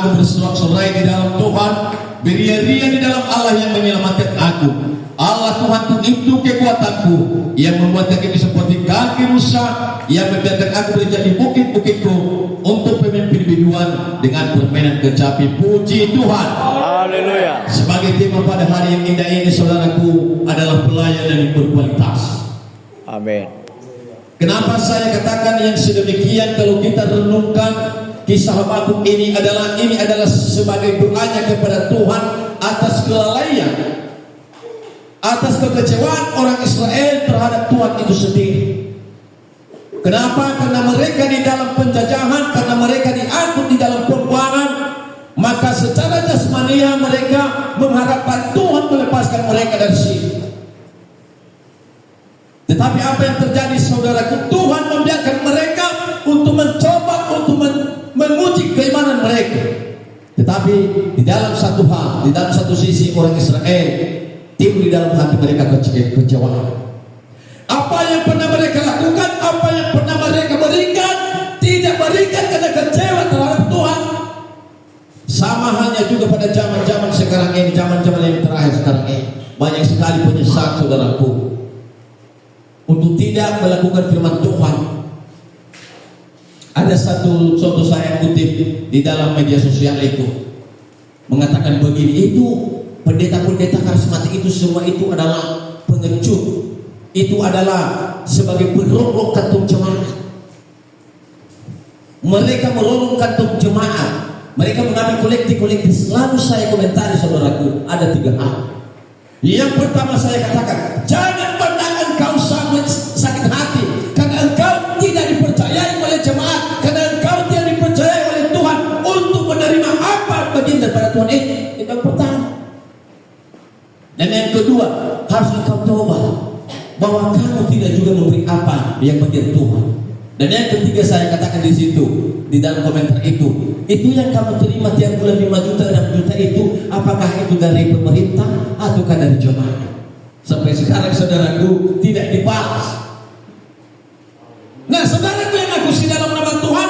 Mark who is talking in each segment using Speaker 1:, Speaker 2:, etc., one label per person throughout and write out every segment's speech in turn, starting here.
Speaker 1: Aku bersorak-sorai di dalam Tuhan, beria-ria di dalam Allah yang menyelamatkan aku. Allah Tuhanku itu kekuatanku, yang membuat kaki seperti kaki rusa, yang membiarkan aku berjalan di bukit-bukitku untuk pemimpin biduan dengan permainan kecapi. Puji Tuhan.
Speaker 2: Haleluya.
Speaker 1: Sebagai tema pada hari yang indah ini, saudaraku, adalah pelayanan yang berkualitas.
Speaker 2: Amin.
Speaker 1: Kenapa saya katakan yang sedemikian? Kalau kita renungkan kisah Habakuk ini adalah sebagai doanya kepada Tuhan atas kelalaian, atas kekecewaan orang Israel terhadap Tuhan itu sendiri. Kenapa? Karena mereka di dalam penjajahan, karena mereka diangkut di dalam pembuangan, maka secara jasmania mereka mengharapkan Tuhan melepaskan mereka dari sini. Tetapi apa yang terjadi, saudaraku? Tuhan membiarkan mereka untuk mencoba, untuk menguji keimanan mereka. Tetapi di dalam satu hal, di dalam satu sisi, orang Israel timbul di dalam hati mereka kecewaan. Apa yang pernah mereka lakukan, apa yang pernah mereka berikan, tidak berikan karena kecewa terhadap Tuhan. Sama halnya juga pada zaman-zaman sekarang ini, zaman-zaman yang terakhir sekarang ini, banyak sekali penyesat, saudaraku, untuk tidak melakukan firman Tuhan. Ada satu contoh saya kutip di dalam media sosial itu, mengatakan begini, itu pendeta-pendeta karismatik itu semua itu adalah pengecut, itu adalah sebagai perongrong kantung jemaat. Mereka merongrong kantung jemaat, mereka mengambil kolektif. Selalu saya komentari, saudaraku, ada 3 hal. Yang pertama saya katakan, jangan pernah engkau sakit hati karena engkau tidak dipercayai oleh jemaat, karena engkau tidak dipercayai oleh Tuhan untuk menerima apa bagian daripada Tuhan. Itu yang pertama. Dan yang kedua, harus engkau coba bahwa kamu tidak juga memberi apa yang bagian Tuhan. Dan yang ketiga saya katakan di situ, di dalam komentar itu yang kamu terima tiap bulan 5 juta, 6 juta itu, apakah itu dari pemerintah ataukah dari jemaat? Sampai sekarang, saudaraku, tidak dibalas. Nah, saudaraku yang aku di dalam nama Tuhan,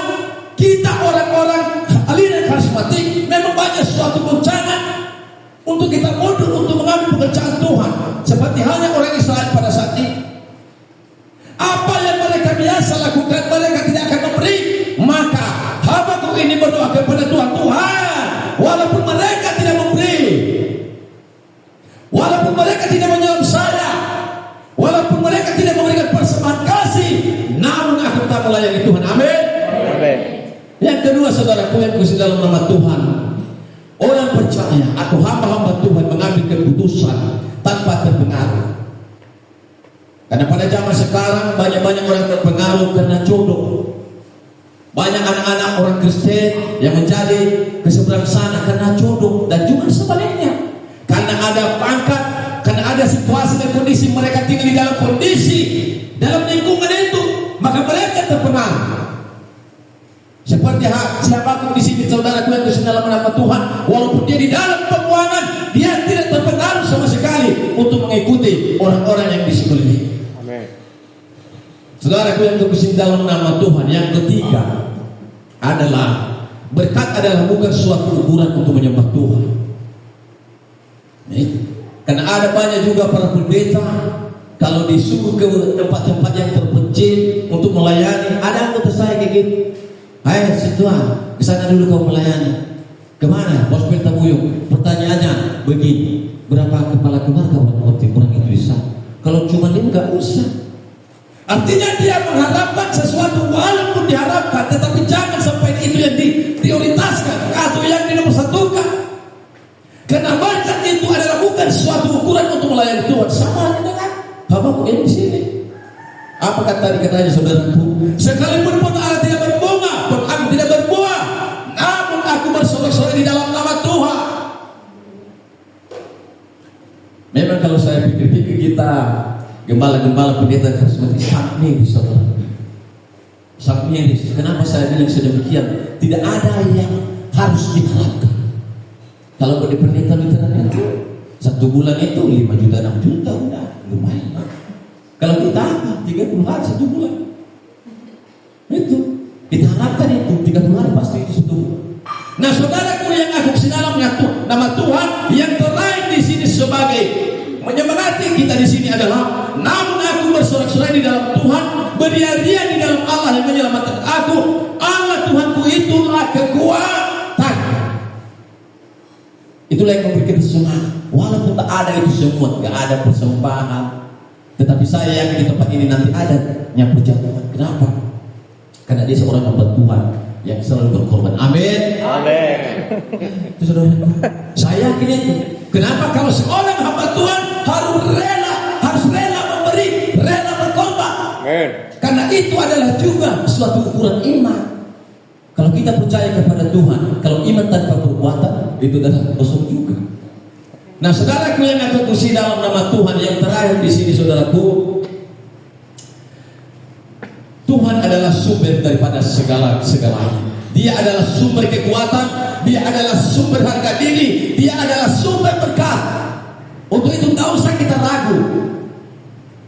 Speaker 1: kita orang-orang aliran karismatik memang banyak suatu goncangan untuk kita mundur untuk mengambil pekerjaan Tuhan, seperti halnya orang Israel pada saat ini. Apa yang mereka biasa lakukan, mereka tidak akan memberi. Maka Habakuk ini berdoa kepada Tuhan, Tuhan, walaupun mereka tidak memberi, walaupun mereka tidak menyelam saya, walaupun mereka tidak memberikan persembahan kasih, namun aku tak melayani Tuhan. Amin.
Speaker 2: Amin.
Speaker 1: Yang kedua, saudaraku yang khusus dalam nama Tuhan, orang percaya atau hamba-hamba Tuhan mengambil keputusan tanpa terpengaruh. Karena pada zaman sekarang banyak-banyak orang terpengaruh karena jodoh. Banyak anak-anak orang Kristen yang menjadi ke seberang sana karena jodoh, dan juga sebaliknya. Karena ada pangkat, karena ada situasi dan kondisi, mereka tinggal di dalam kondisi, dalam lingkungan itu, maka mereka terpengaruh. Seperti siapapun di sini, saudaraku yang di dalam nama Tuhan, walaupun dia di dalam pembuangan, dia tidak terpengaruh sama sekali untuk mengikuti orang-orang yang di sekeliling. Saudaraku yang terkasih dalam nama Tuhan, yang ketiga adalah berkat adalah bukan suatu ukuran untuk menyembah Tuhan. Karena ada banyak juga para pendeta, kalau disuruh ke tempat-tempat yang terpencil untuk melayani, ada anggota saya kayak gitu. Hai Tuhan, ke sana dulu kau melayani. Kemana? Hospital Tabuyung. Pertanyaannya begini, berapa kepala keluarga orang itu bisa? Kalau cuma 5 nggak usah. Artinya dia mengharapkan sesuatu, walaupun diharapkan, tetapi jangan sampai itu yang diprioritaskan atau yang dinomor-satukan. Karena berkat itu adalah bukan suatu ukuran untuk melayani Tuhan. Sama dengan Habakuk yang di sini. Apa katanya saudaraku? Sekalipun pun Allah tidak berbunga, pun aku tidak berbuah, namun aku bersorak-sorai di dalam nama Tuhan. Memang kalau saya pikir-pikir, kita gembala-gembala pendeta karismatik sangat miris, saudara. Sangat miris. Kenapa saya bilang sedemikian? Tidak ada yang harus diharapkan. Kalau di pendeta Lutheran itu 1 bulan itu 5 juta, 6 juta, udah lumayan. Kalau kita 30 hari 1 bulan, itu kita harapkan itu 30 hari pasti itu 1 bulan. Nah, saudaraku mengaku di dalam nama Tuhan yang terakhir di sini sebagai menyemangati kita di sini adalah, namun aku bersorak-sorai di dalam Tuhan, berdia-dia di dalam Allah yang menyelamatkan aku. Allah Tuhanku itulah kekuatan. Itulah yang memberi kita semangat. Walaupun tak ada itu semua, tidak ada persembahan, tetapi saya yakin di tempat ini nanti ada yang perjamuan. Kenapa? Karena dia seorang hamba Tuhan yang selalu berkorban. Amin.
Speaker 2: Amin.
Speaker 1: Itu saudara. Saya yakin itu. Kenapa? Kalau seorang hamba Tuhan harus rela memberi, rela berkorban.
Speaker 2: Amin.
Speaker 1: Karena itu adalah juga suatu ukuran iman. Kalau kita percaya kepada Tuhan, kalau iman tanpa perbuatan, itu adalah kosong juga. Nah, saudaraku yang aku kusi dalam nama Tuhan, yang terakhir di sini, saudaraku, Tuhan adalah sumber daripada segala-galanya. Dia adalah sumber kekuatan, dia adalah sumber harga diri, dia adalah sumber berkat. Untuk itu tak usah kita ragu.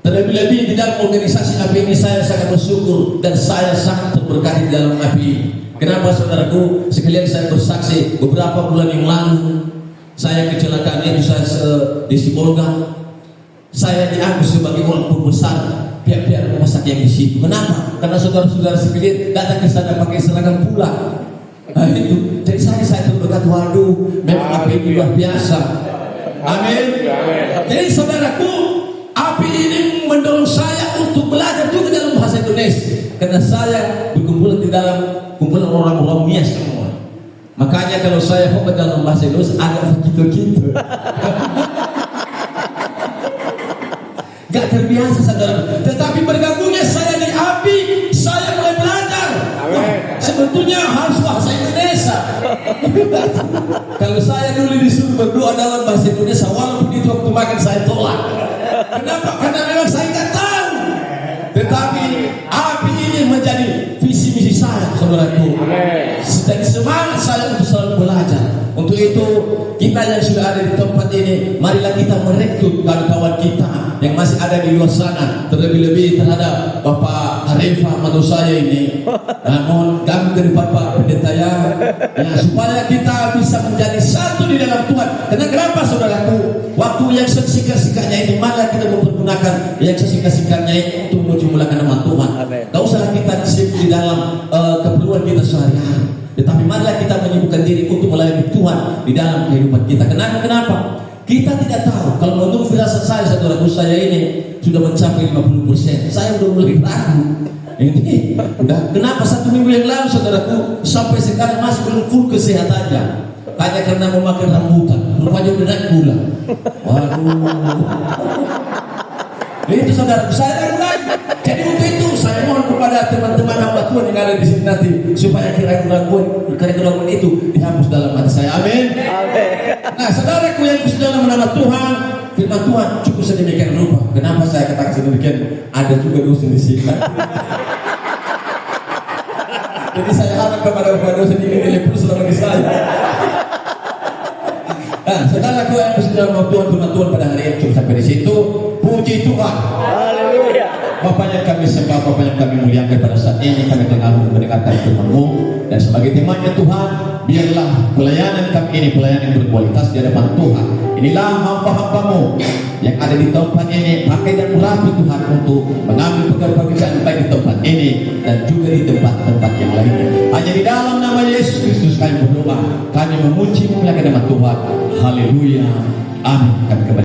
Speaker 1: Terlebih-lebih di dalam organisasi API ini saya sangat bersyukur dan saya sangat terberkati di dalam API. Kenapa, saudaraku? Sekalian saya bersaksi, beberapa bulan yang lalu saya kecelakaan itu saya di Sibolga. Saya dianggap sebagai orang pembesar pihak-pihak rumah sakit yang di situ. Kenapa? Karena saudara-saudara sekalian datang ke sana pakai seragam pula. Nah, itu. Jadi saya terberkat. Waduh, memang API luar biasa. Amin. Jadi saudaraku, API ini mendorong saya untuk belajar juga dalam bahasa Indonesia. Karena saya berkumpul di dalam kumpulan orang-orang Mia semua. Makanya kalau saya hobi dalam bahasa Indonesia agak begitu-gitu. Gak terbiasa, saudara. Tetapi bergabungnya saya di API, saya mulai belajar. Sebetulnya harus bahasa Indonesia. Kalau saya dulu disuruh berdoa dalam bahasa Indonesia, walaupun itu waktu makan saya tolak. Kenapa? Karena memang saya nggak tahu. Tetapi API ini menjadi visi misi saya, saudaraku. Dan semangat saya untuk selalu belajar. Untuk itu kita yang sudah ada di tempat ini, marilah kita merekrut kawan-kawan kita yang masih ada di luar sana, terlebih-lebih terhadap Bapak Arifah mantu saya ini. Mohon kami dari Bapak Pendeta ya, supaya kita bisa menjadi satu di dalam Tuhan. Karena kenapa, saudaraku? Waktu yang sesingkat-singkatnya itu, maka kita mempergunakan yang sesingkat-singkatnya itu untuk menjumlahkan nama Tuhan. Tidak usah kita disibuk di dalam keperluan kita sehari-hari. Tetapi marilah kita menyibukkan diri untuk melayani Tuhan di dalam kehidupan kita. Kenapa? Kita tidak tahu. Kalau menurut firasat saya, saudaraku, saya ini sudah mencapai 50%. Saya sudah mulai ragu. Ini udah kenapa 1 minggu yang lalu, saudaraku, sampai sekarang masih belum full kesehatannya. Hanya karena memakai rambutan. Rupanya udah naik gula. Waduh. Itu saudaraku, saya ragu lagi. Jadi untuk itu saya mohon kepada teman-teman hamba Tuhan yang ada di sini nanti, supaya keraguan itu dihapus dalam hati saya. Amin. Nah, saudaraku yang khusus dalam nama Tuhan, firman Tuhan cukup sedemikian rupa. Kenapa saya katakan sedemikian? Ada juga dosen di sini. Jadi saya harap kepada Bapak dosen ini nilai plus bagi saya. Nah, saudaraku yang khusus dalam nama Tuhan, firman Tuhan pada hari ini cukup sampai di situ. Puji Tuhan.
Speaker 2: Haleluya.
Speaker 1: Bapa yang kami sembah, Bapa yang kami muliakan pada saat ini, kami tengah mendengarkan firman-Mu, dan sebagai temannya Tuhan, biarlah pelayanan kami ini pelayanan yang berkualitas di hadapan Tuhan. Inilah hamba-hamba-Mu yang ada di tempat ini, pakai dan merapi Tuhan untuk mengambil pekerjaan baik di tempat ini dan juga di tempat-tempat yang lainnya. Hanya di dalam nama Yesus Kristus kami berdoa, kami memuji memuliakan nama Tuhan. Haleluya. Amin. Kami kembali.